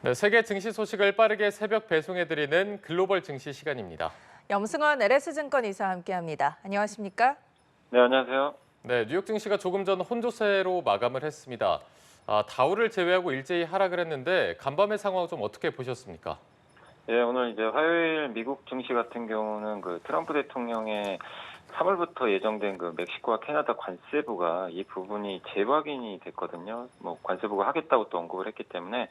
네, 세계 증시 소식을 빠르게 새벽 배송해드리는 글로벌 증시 시간입니다. 염승환 LS증권 이사 함께합니다. 안녕하십니까? 네, 안녕하세요. 네, 뉴욕 증시가 조금 전 혼조세로 마감을 했습니다. 다우를 제외하고 일제히 하락을 했는데 간밤의 상황 좀 어떻게 보셨습니까? 예, 오늘 이제 화요일 미국 증시 같은 경우는 그 트럼프 대통령의 3월부터 예정된 그 멕시코와 캐나다 관세부가 이 부분이 재확인이 됐거든요. 뭐 관세부가 하겠다고 또 언급을 했기 때문에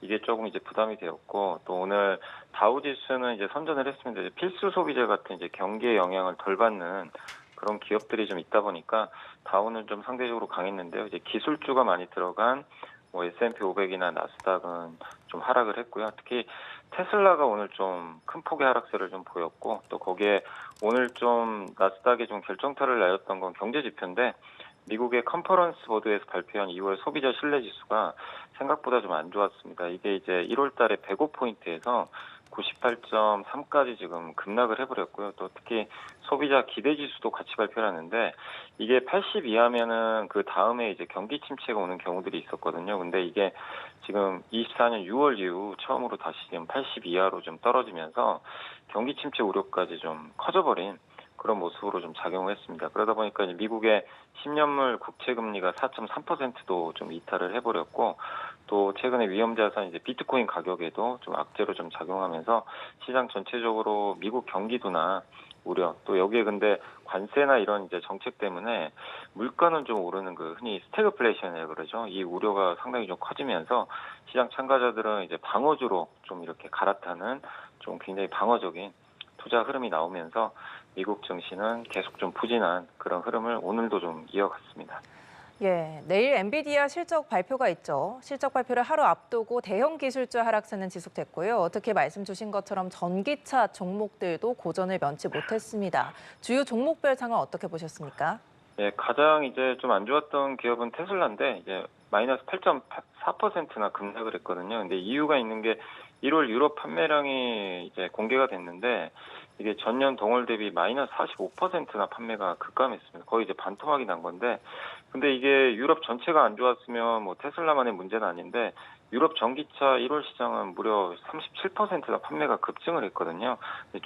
이게 조금 이제 부담이 되었고, 또 오늘 다우 지수는 이제 선전을 했습니다. 이제 필수 소비재 같은 이제 경기에 영향을 덜 받는 그런 기업들이 좀 있다 보니까 다우는 좀 상대적으로 강했는데요. 이제 기술주가 많이 들어간 뭐 S&P 500이나 나스닥은 좀 하락을 했고요. 특히 테슬라가 오늘 좀 큰 폭의 하락세를 좀 보였고, 또 거기에 오늘 좀 나스닥에 좀 결정타를 내렸던 건 경제 지표인데, 미국의 컨퍼런스 보드에서 발표한 2월 소비자 신뢰 지수가 생각보다 좀 안 좋았습니다. 이게 이제 1월 달에 105포인트에서 98.3까지 지금 급락을 해버렸고요. 또 특히 소비자 기대 지수도 같이 발표를 하는데, 이게 80 이하면은 그 다음에 이제 경기 침체가 오는 경우들이 있었거든요. 근데 이게 지금 24년 6월 이후 처음으로 다시 지금 80 이하로 좀 떨어지면서 경기 침체 우려까지 좀 커져버린 그런 모습으로 좀 작용했습니다. 그러다 보니까 이제 미국의 10년물 국채 금리가 4.3%도 좀 이탈을 해버렸고, 또 최근에 위험자산 이제 비트코인 가격에도 좀 악재로 좀 작용하면서 시장 전체적으로 미국 경기도나 우려, 또 여기에 근데 관세나 이런 이제 정책 때문에 물가는 좀 오르는 그 흔히 스태그플레이션이라고 그러죠. 이 우려가 상당히 좀 커지면서 시장 참가자들은 이제 방어주로 좀 이렇게 갈아타는 좀 굉장히 방어적인 투자 흐름이 나오면서 미국 증시는 계속 좀 부진한 그런 흐름을 오늘도 좀 이어갔습니다. 예, 내일 엔비디아 실적 발표가 있죠. 실적 발표를 하루 앞두고 대형 기술주 하락세는 지속됐고요. 어떻게 말씀 주신 것처럼 전기차 종목들도 고전을 면치 못했습니다. 주요 종목별 상황 어떻게 보셨습니까? 예, 가장 이제 좀 안 좋았던 기업은 테슬라인데 이제 마이너스 8.4%나 급락을 했거든요. 근데 이유가 있는 게 1월 유럽 판매량이 이제 공개가 됐는데 이게 전년 동월 대비 마이너스 45%나 판매가 급감했습니다. 거의 이제 반토막이 난 건데, 근데 이게 유럽 전체가 안 좋았으면 뭐 테슬라만의 문제는 아닌데 유럽 전기차 1월 시장은 무려 37%나 판매가 급증을 했거든요.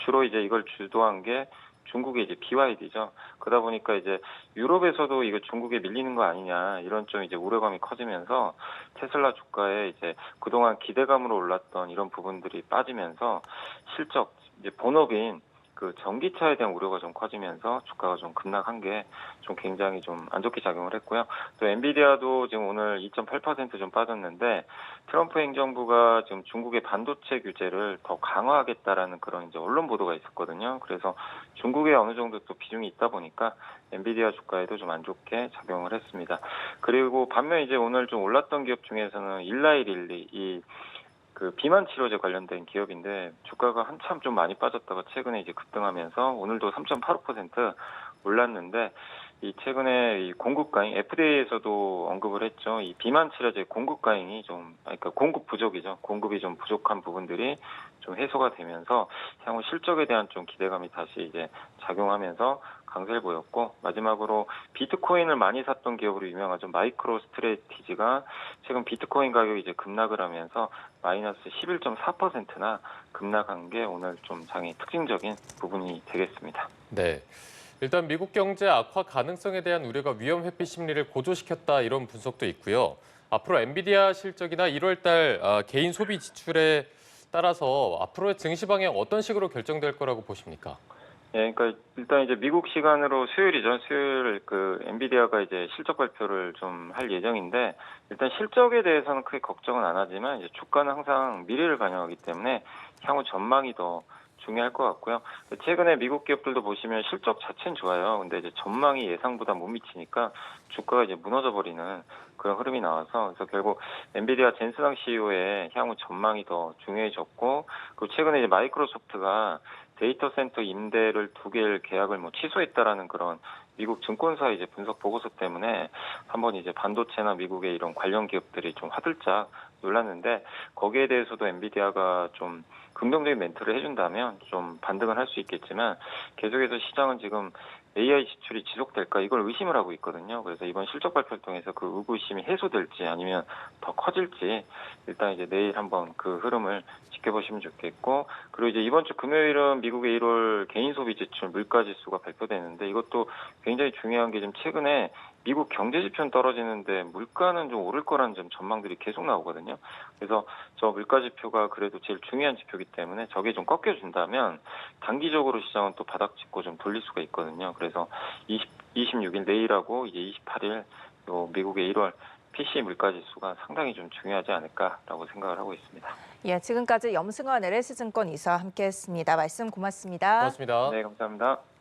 주로 이제 이걸 주도한 게 중국의 이제 BYD죠. 그러다 보니까 이제 유럽에서도 이거 중국에 밀리는 거 아니냐 이런 좀 이제 우려감이 커지면서 테슬라 주가에 이제 그동안 기대감으로 올랐던 이런 부분들이 빠지면서 실적 이제 본업인 그 전기차에 대한 우려가 좀 커지면서 주가가 좀 급락한 게 좀 굉장히 좀 안 좋게 작용을 했고요. 또 엔비디아도 지금 오늘 2.8%좀 빠졌는데 트럼프 행정부가 지금 중국의 반도체 규제를 더 강화하겠다라는 그런 이제 언론 보도가 있었거든요. 그래서 중국에 어느 정도 또 비중이 있다 보니까 엔비디아 주가에도 좀 안 좋게 작용을 했습니다. 그리고 반면 이제 오늘 좀 올랐던 기업 중에서는 일라이릴리 그 비만 치료제 관련된 기업인데 주가가 한참 좀 많이 빠졌다가 최근에 이제 급등하면서 오늘도 3.85% 올랐는데, 이 최근에 이 공급 과잉 FDA에서도 언급을 했죠. 이 비만 치료제 공급 과잉이 좀, 그러니까 공급 부족이죠. 공급이 좀 부족한 부분들이 좀 해소가 되면서 향후 실적에 대한 좀 기대감이 다시 이제 작용하면서 강세를 보였고, 마지막으로 비트코인을 많이 샀던 기업으로 유명하죠. 마이크로 스트레티지가 최근 비트코인 가격이 이제 급락을 하면서 마이너스 11.4%나 급락한 게 오늘 좀 장의 특징적인 부분이 되겠습니다. 네. 일단 미국 경제 악화 가능성에 대한 우려가 위험 회피 심리를 고조시켰다 이런 분석도 있고요. 앞으로 엔비디아 실적이나 1월 달 개인 소비 지출에 따라서 앞으로의 증시 방향 어떤 식으로 결정될 거라고 보십니까? 예, 그러니까 일단 이제 미국 시간으로 수요일이죠. 수요일 그 엔비디아가 이제 실적 발표를 좀 할 예정인데, 일단 실적에 대해서는 크게 걱정은 안 하지만 이제 주가는 항상 미래를 반영하기 때문에 향후 전망이 더 중요할 것 같고요. 최근에 미국 기업들도 보시면 실적 자체는 좋아요. 근데 이제 전망이 예상보다 못 미치니까 주가가 이제 무너져 버리는 그런 흐름이 나와서, 그래서 결국 엔비디아 젠슨왕 CEO의 향후 전망이 더 중요해졌고, 그리고 최근에 이제 마이크로소프트가 데이터 센터 임대를 2개를 계약을 뭐 취소했다라는 그런 미국 증권사 이제 분석 보고서 때문에 한번 이제 반도체나 미국의 이런 관련 기업들이 좀 화들짝 놀랐는데, 거기에 대해서도 엔비디아가 좀 긍정적인 멘트를 해준다면 좀 반등을 할 수 있겠지만, 계속해서 시장은 지금 AI 지출이 지속될까 이걸 의심을 하고 있거든요. 그래서 이번 실적 발표를 통해서 그 의구심이 해소될지 아니면 더 커질지 일단 이제 내일 한번 그 흐름을 지켜보시면 좋겠고, 그리고 이제 이번 주 금요일은 미국의 1월 개인 소비 지출 물가 지수가 발표되는데 이것도 굉장히 중요한 게 지금 최근에 미국 경제 지표는 떨어지는데 물가는 좀 오를 거라는 좀 전망들이 계속 나오거든요. 그래서 저 물가 지표가 그래도 제일 중요한 지표이기 때문에 저게 좀 꺾여준다면 단기적으로 시장은 또 바닥 짚고 좀 돌릴 수가 있거든요. 그래서 26일 내일하고 이제 28일 요 미국의 1월 PC 물가 지수가 상당히 좀 중요하지 않을까라고 생각을 하고 있습니다. 예, 지금까지 염승환 LS증권 이사와 함께했습니다. 말씀 고맙습니다. 고맙습니다. 네, 감사합니다.